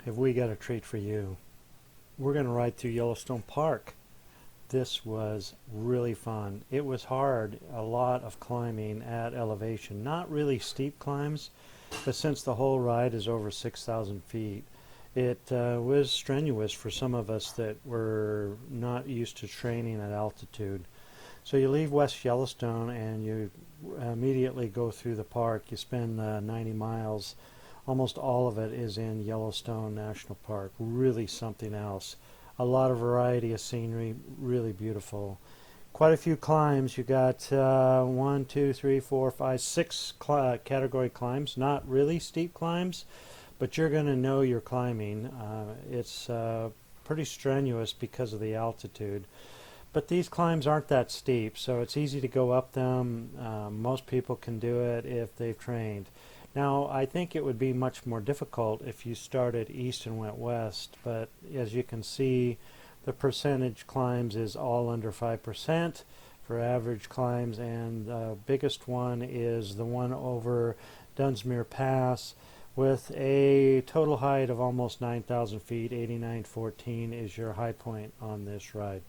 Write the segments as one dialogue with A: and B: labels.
A: have we got a treat for you. We're going to ride through Yellowstone Park. This was really fun. It was hard, a lot of climbing at elevation. Not really steep climbs, but since the whole ride is over 6,000 feet, it was strenuous for some of us that were not used to training at altitude. So you leave West Yellowstone and you immediately go through the park. You spend 90 miles. Almost all of it is in Yellowstone National Park. Really something else. A lot of variety of scenery, really beautiful. Quite a few climbs. You got 1, 2, 3, 4, 5, 6 category climbs. Not really steep climbs, but you're going to know you're climbing. It's pretty strenuous because of the altitude. But these climbs aren't that steep, so it's easy to go up them. Most people can do it if they've trained. Now, I think it would be much more difficult if you started east and went west, but as you can see, the percentage climbs is all under 5% for average climbs, and the biggest one is the one over Dunsmuir Pass with a total height of almost 9,000 feet. 8914 is your high point on this ride.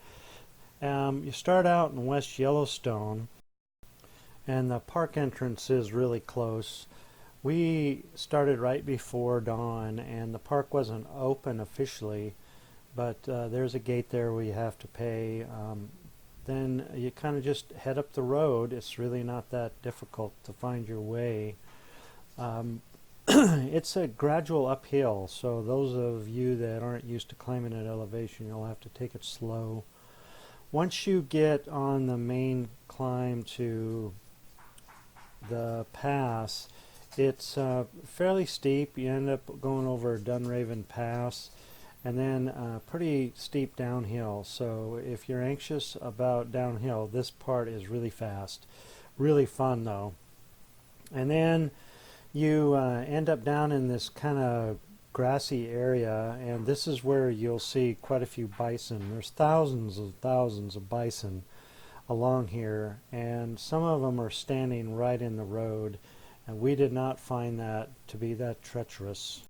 A: You start out in West Yellowstone, and the park entrance is really close. We started right before dawn, and the park wasn't open officially, but there's a gate there where you have to pay. Then you kind of just head up the road. It's really not that difficult to find your way. It's a gradual uphill, so those of you that aren't used to climbing at elevation, you'll have to take it slow. Once you get on the main climb to the pass, it's fairly steep. You end up going over Dunraven Pass and then pretty steep downhill. So if you're anxious about downhill, this part is really fast. Really fun though. And then you end up down in this kind of grassy area, and this is where you'll see quite a few bison. There's thousands of bison along here, and some of them are standing right in the road, and we did not find that to be that treacherous.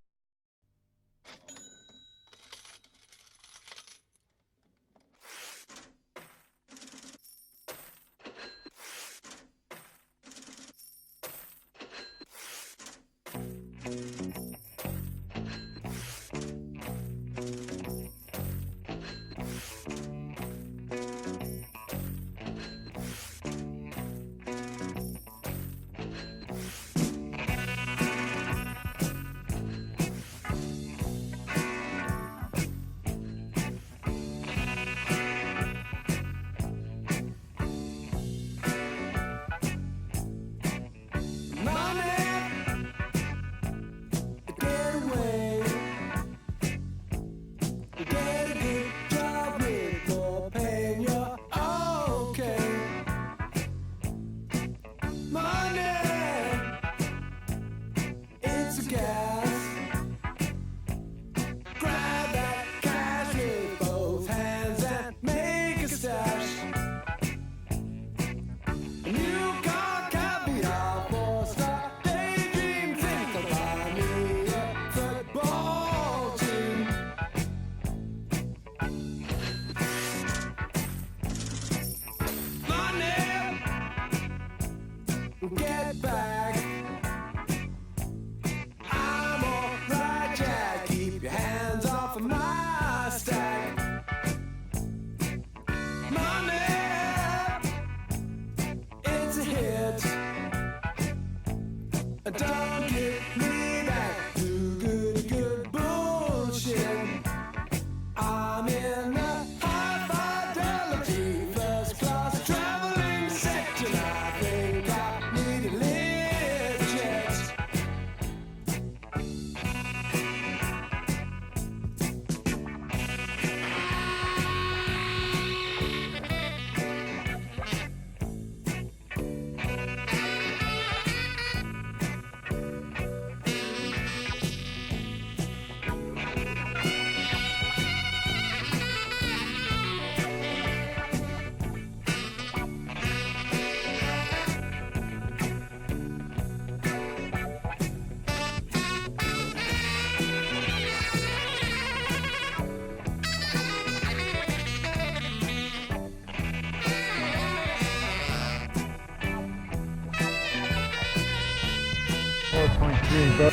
A: listening, bro.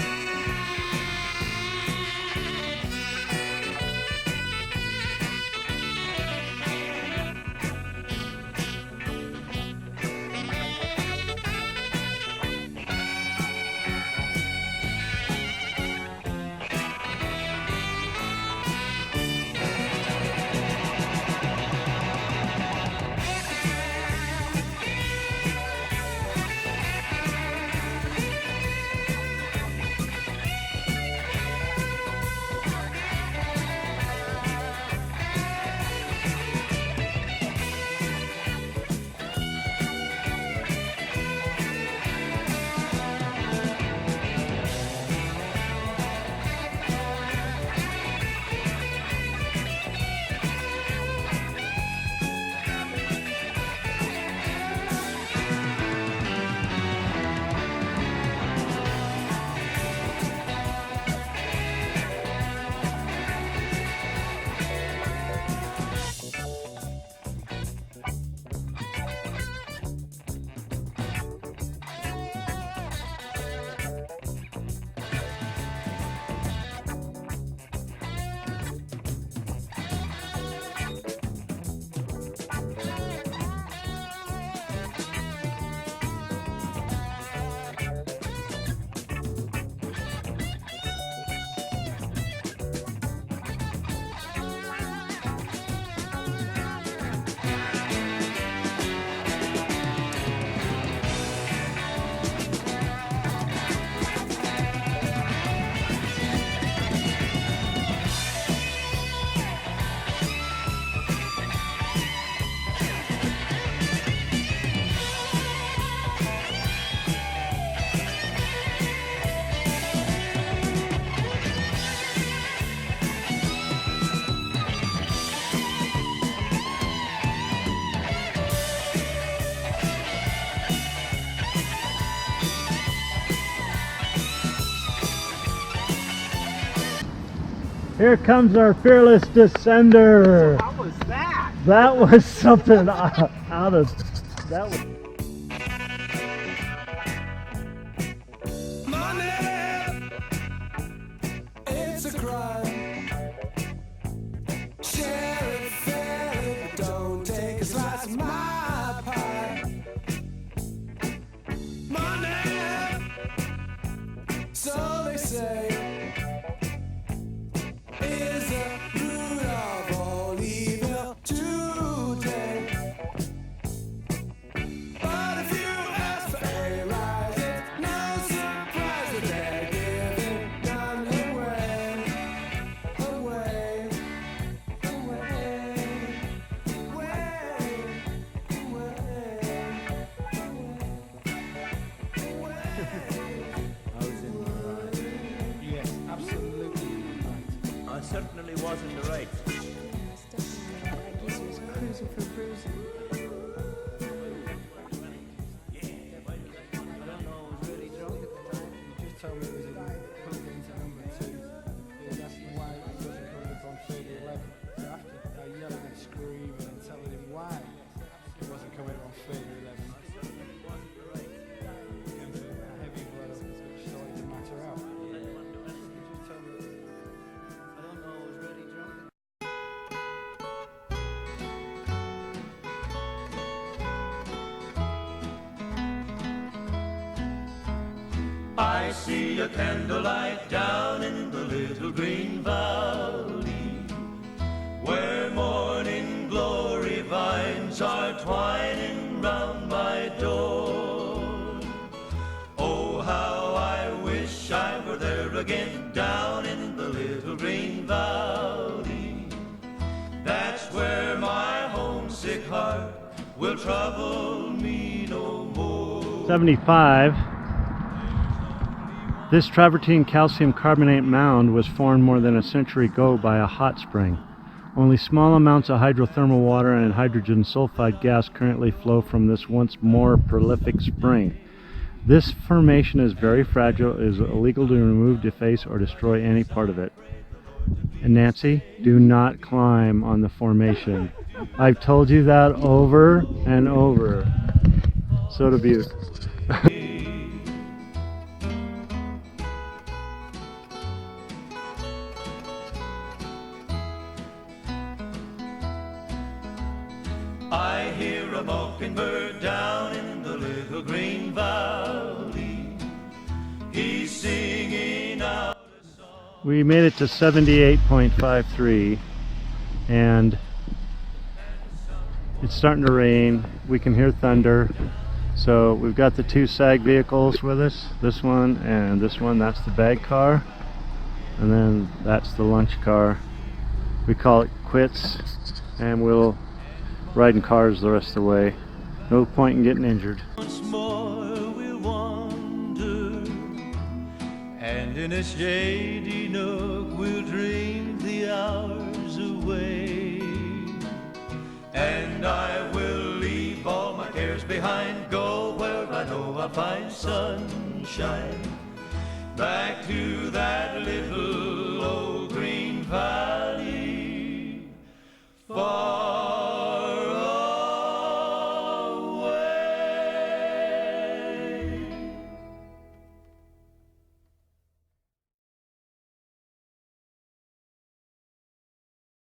A: Here comes our fearless descender.
B: How was that?
A: That was something out of that was.
C: Money, it's a crime. Share it fairly, but don't take a slice of my pie. Money, so they say, is the root of all evil today. But if you ask for a rise, it's no surprise that they're giving none away. Away, away,
B: I was in the right. Yes, absolutely right. I certainly was in the right.
D: I guess he was cruising for bruising.
B: I don't know, I was really drunk at the time.
E: You just told me it was in Cooke into number 2. He was asking why he wasn't coming up on field 11. So after yelling and screaming and telling him why he wasn't coming up on field 11, and a heavy blood up which started to matter out. You just told me.
B: I don't know, I was really drunk. I see a candlelight down in the little green valley, where morning glory vines are twining round my door. Oh, how I wish I were there again, down in the little green valley. That's where my homesick heart will trouble me no more.
A: 75. This travertine calcium carbonate mound was formed more than a century ago by a hot spring. Only small amounts of hydrothermal water and hydrogen sulfide gas currently flow from this once more prolific spring. This formation is very fragile. It is illegal to remove, deface, or destroy any part of it. And Nancy, do not climb on the formation. I've told you that over and over. So to Butte.
B: a mockingbird down in the little green valley. He's singing out a song.
A: We made it to 78.53 and it's starting to rain. We can hear thunder. So we've got the two SAG vehicles with us, this one and this one. That's the bag car, and then that's the lunch car. We call it quits, and we'll ride in cars the rest of the way. No point in getting injured.
B: Once more we'll wander, and in a shady nook we'll dream the hours away. And I will leave all my cares behind, go where I know I'll find sunshine, back to that little old